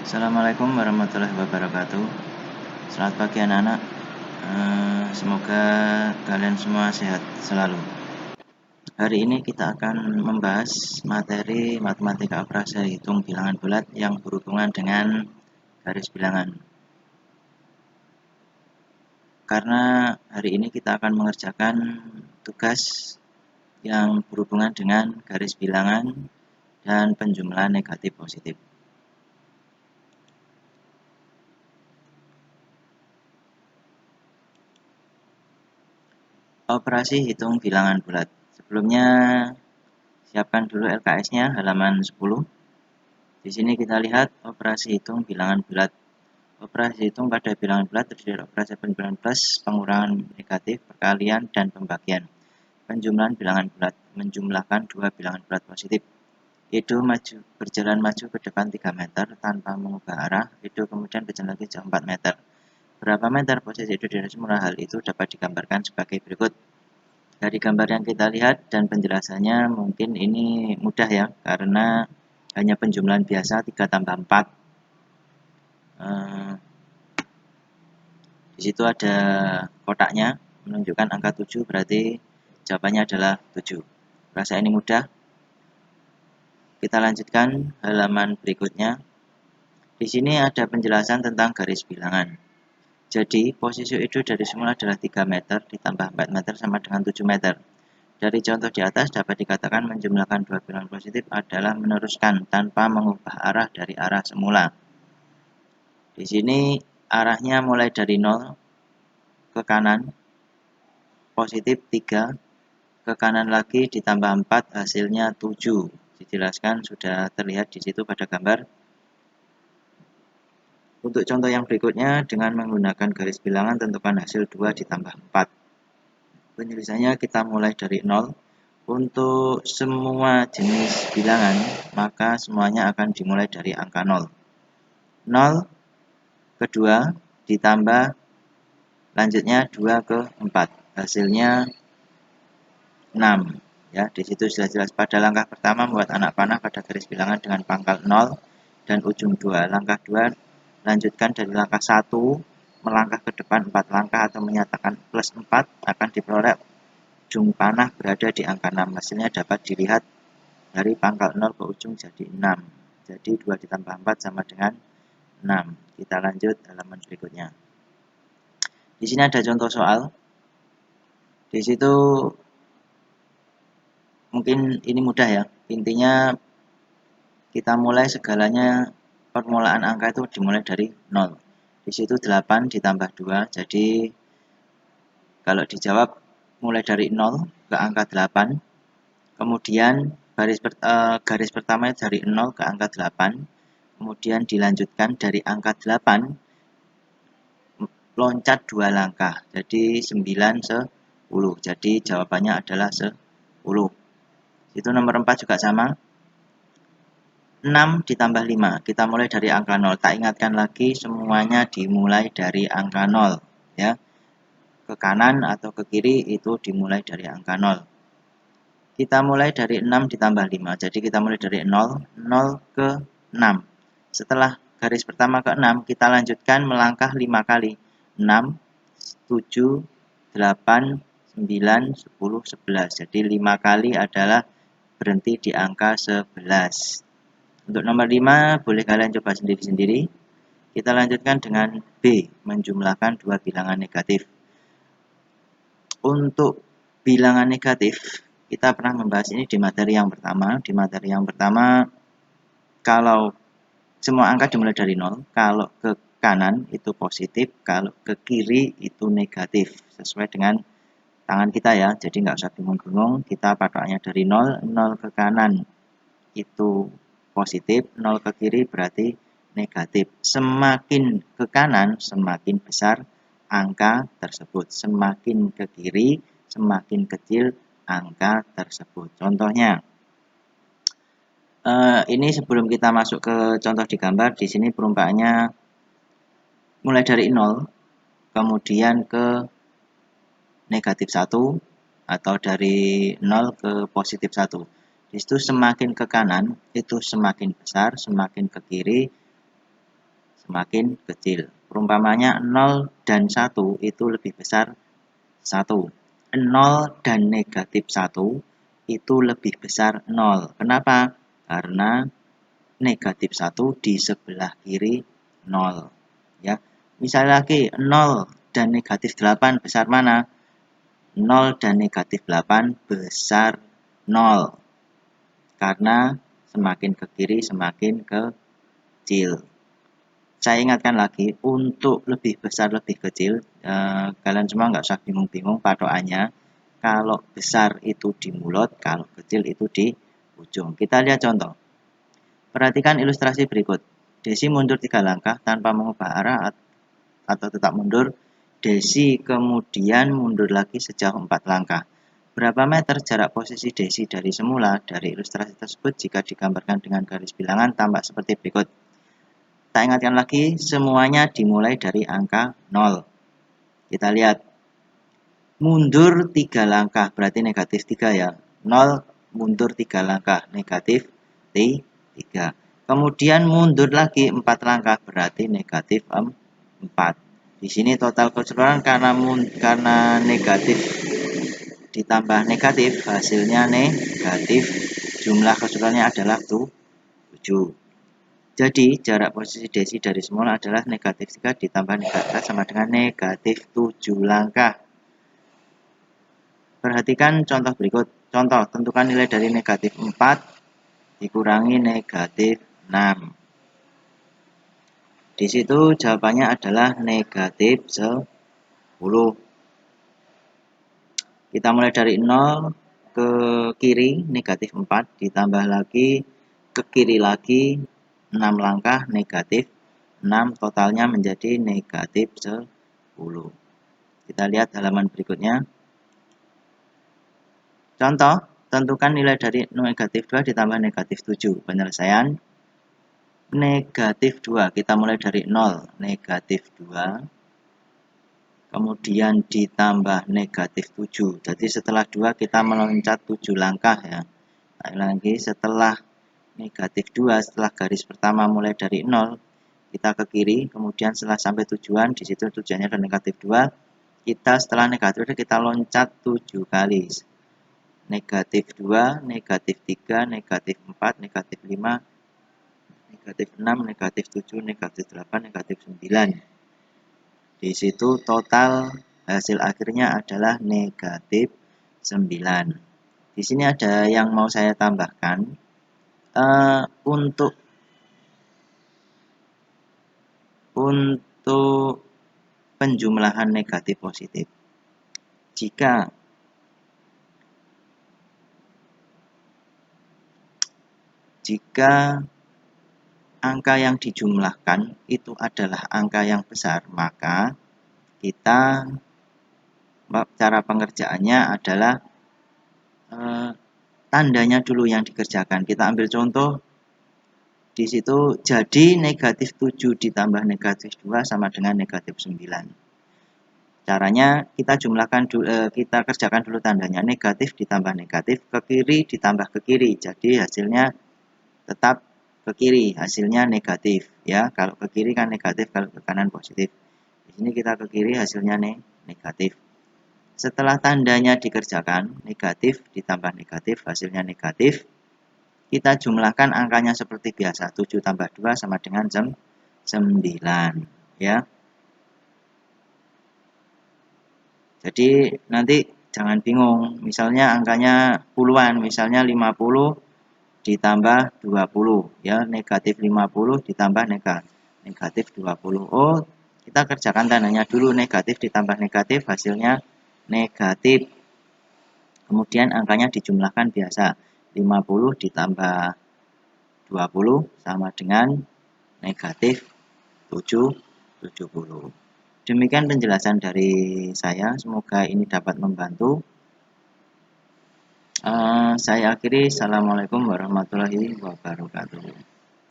Assalamualaikum warahmatullahi wabarakatuh. Selamat pagi anak-anak. Semoga kalian semua sehat selalu. Hari ini kita akan membahas materi matematika operasi hitung bilangan bulat yang berhubungan dengan garis bilangan. Karena hari ini kita akan mengerjakan tugas yang berhubungan dengan garis bilangan dan penjumlahan negatif positif. Operasi hitung bilangan bulat. Sebelumnya siapkan dulu LKS-nya halaman 10. Di sini kita lihat operasi hitung bilangan bulat. Operasi hitung pada bilangan bulat terdiri dari operasi penjumlahan plus, pengurangan negatif, perkalian, dan pembagian. Penjumlahan bilangan bulat menjumlahkan dua bilangan bulat positif. Itu berjalan maju ke depan 3 meter tanpa mengubah arah. Itu kemudian berjalan lagi jauh 4 meter. Berapa meter posisi itu dari semula? Hal itu dapat digambarkan sebagai berikut. Dari gambar yang kita lihat dan penjelasannya mungkin ini mudah ya, karena hanya penjumlahan biasa 3 tambah 4. Di situ ada kotaknya menunjukkan angka 7, berarti jawabannya adalah 7. Rasa ini mudah. Kita lanjutkan halaman berikutnya. Di sini ada penjelasan tentang garis bilangan. Jadi, posisi itu dari semula adalah 3 meter ditambah 4 meter sama dengan 7 meter. Dari contoh di atas dapat dikatakan menjumlahkan dua bilangan positif adalah meneruskan tanpa mengubah arah dari arah semula. Di sini arahnya mulai dari 0 ke kanan, positif 3, ke kanan lagi ditambah 4, hasilnya 7. Dijelaskan sudah terlihat di situ pada gambar. Untuk contoh yang berikutnya, dengan menggunakan garis bilangan tentukan hasil 2 ditambah 4. Penyelesaiannya kita mulai dari 0. Untuk semua jenis bilangan, maka semuanya akan dimulai dari angka 0. 0 ke 2 ditambah lanjutnya 2 ke 4. Hasilnya 6. Ya, di situ jelas-jelas pada langkah pertama membuat anak panah pada garis bilangan dengan pangkal 0 dan ujung 2. Langkah 2 lanjutkan dari langkah 1 melangkah ke depan 4 langkah atau menyatakan plus 4 akan diperoleh ujung panah berada di angka 6. Hasilnya dapat dilihat dari pangkal 0 ke ujung jadi 6. Jadi 2 ditambah 4 sama dengan 6. Kita lanjut halaman berikutnya. Di sini ada contoh soal. Di situ mungkin ini mudah ya. Intinya kita mulai segalanya, permulaan angka itu dimulai dari 0. Di situ 8 ditambah 2. Jadi kalau dijawab mulai dari 0 ke angka 8. Kemudian garis pertama dari 0 ke angka 8. Kemudian dilanjutkan dari angka 8 loncat 2 langkah. Jadi 9, 10. Jadi jawabannya adalah 10. Itu nomor 4 juga sama. 6 ditambah 5. Kita mulai dari angka 0. Tak ingatkan lagi semuanya dimulai dari angka 0. Ya. Ke kanan atau ke kiri itu dimulai dari angka 0. Kita mulai dari 6 ditambah 5. Jadi kita mulai dari 0. 0 ke 6. Setelah garis pertama ke 6, kita lanjutkan melangkah 5 kali. 6, 7, 8, 9, 10, 11. Jadi 5 kali adalah berhenti di angka 11. Untuk nomor 5 boleh kalian coba sendiri-sendiri. Kita lanjutkan dengan B, menjumlahkan dua bilangan negatif. Untuk bilangan negatif, kita pernah membahas ini di materi yang pertama. Di materi yang pertama, kalau semua angka dimulai dari 0, kalau ke kanan itu positif, kalau ke kiri itu negatif. Sesuai dengan tangan kita ya, jadi nggak usah bingung-bingung. Kita patokannya dari 0, 0 ke kanan itu positif, 0 ke kiri berarti negatif. Semakin ke kanan, semakin besar angka tersebut. Semakin ke kiri, semakin kecil angka tersebut. Contohnya, ini sebelum kita masuk ke contoh di gambar, di sini perumpamaannya mulai dari 0, kemudian ke negatif 1, atau dari 0 ke positif 1. Di situ semakin ke kanan, itu semakin besar, semakin ke kiri, semakin kecil. Perumpamanya 0 dan 1 itu lebih besar 1. 0 dan negatif 1 itu lebih besar 0. Kenapa? Karena negatif 1 di sebelah kiri 0. Ya. Misalnya lagi 0 dan negatif 8 besar mana? 0 dan negatif 8 besar 0. Karena semakin ke kiri semakin kecil. Saya ingatkan lagi, untuk lebih besar lebih kecil, kalian semua nggak usah bingung-bingung patokannya. Kalau besar itu di mulut, kalau kecil itu di ujung. Kita lihat contoh. Perhatikan ilustrasi berikut. Desi mundur 3 langkah tanpa mengubah arah atau tetap mundur. Desi kemudian mundur lagi sejauh 4 langkah. Berapa meter jarak posisi Desi dari semula? Dari ilustrasi tersebut jika digambarkan dengan garis bilangan tampak seperti berikut. Tak ingatkan lagi, semuanya dimulai dari angka 0. Kita lihat. Mundur 3 langkah, berarti negatif 3 ya. 0 mundur 3 langkah, negatif 3. Kemudian mundur lagi 4 langkah, berarti negatif 4. Di sini total keseluruhan karena negatif ditambah negatif, hasilnya negatif. Jumlah keseluruhannya adalah 7. Jadi, jarak posisi Desi dari semula adalah negatif 3 ditambah negatif sama dengan negatif 7 langkah. Perhatikan contoh berikut. Contoh, tentukan nilai dari negatif 4 dikurangi negatif 6. Di situ jawabannya adalah negatif 10. Kita mulai dari 0 ke kiri, negatif 4, ditambah lagi ke kiri lagi 6 langkah, negatif 6, totalnya menjadi negatif 10. Kita lihat halaman berikutnya. Contoh, tentukan nilai dari negatif 2 ditambah negatif 7. Penyelesaian negatif 2, kita mulai dari 0, negatif 2, kemudian ditambah negatif 7. Jadi setelah 2 kita meloncat 7 langkah ya. Lagi setelah negatif 2, setelah garis pertama mulai dari 0, kita ke kiri, kemudian setelah sampai tujuan, di situ tujuannya adalah negatif 2, kita setelah negatif 2 kita loncat 7 kali. Negatif 2, negatif 3, negatif 4, negatif 5, negatif 6, negatif 7, negatif 8, negatif 9. Di situ total hasil akhirnya adalah negatif 9. Di sini ada yang mau saya tambahkan. Untuk penjumlahan negatif positif, jika angka yang dijumlahkan itu adalah angka yang besar, maka cara pengerjaannya adalah tandanya dulu yang dikerjakan. Kita ambil contoh. Di situ jadi negatif 7 ditambah negatif 2 sama dengan negatif 9. Caranya kita kita kerjakan dulu tandanya, negatif ditambah negatif, ke kiri ditambah ke kiri. Jadi hasilnya tetap ke kiri, hasilnya negatif ya. Kalau ke kiri kan negatif, kalau ke kanan positif. Di sini kita ke kiri, hasilnya negatif. Setelah tandanya dikerjakan, negatif ditambah negatif, hasilnya negatif. Kita jumlahkan angkanya seperti biasa, 7 tambah 2 sama dengan 9 ya. Jadi nanti jangan bingung, misalnya angkanya puluhan, misalnya 50 ditambah 20 ya, negatif 50 ditambah negatif 20. Oh, kita kerjakan tandanya dulu, negatif ditambah negatif hasilnya negatif. Kemudian angkanya dijumlahkan biasa, 50 ditambah 20 sama dengan negatif 70. Demikian penjelasan dari saya, semoga ini dapat membantu. Saya akhiri, assalamualaikum warahmatullahi wabarakatuh.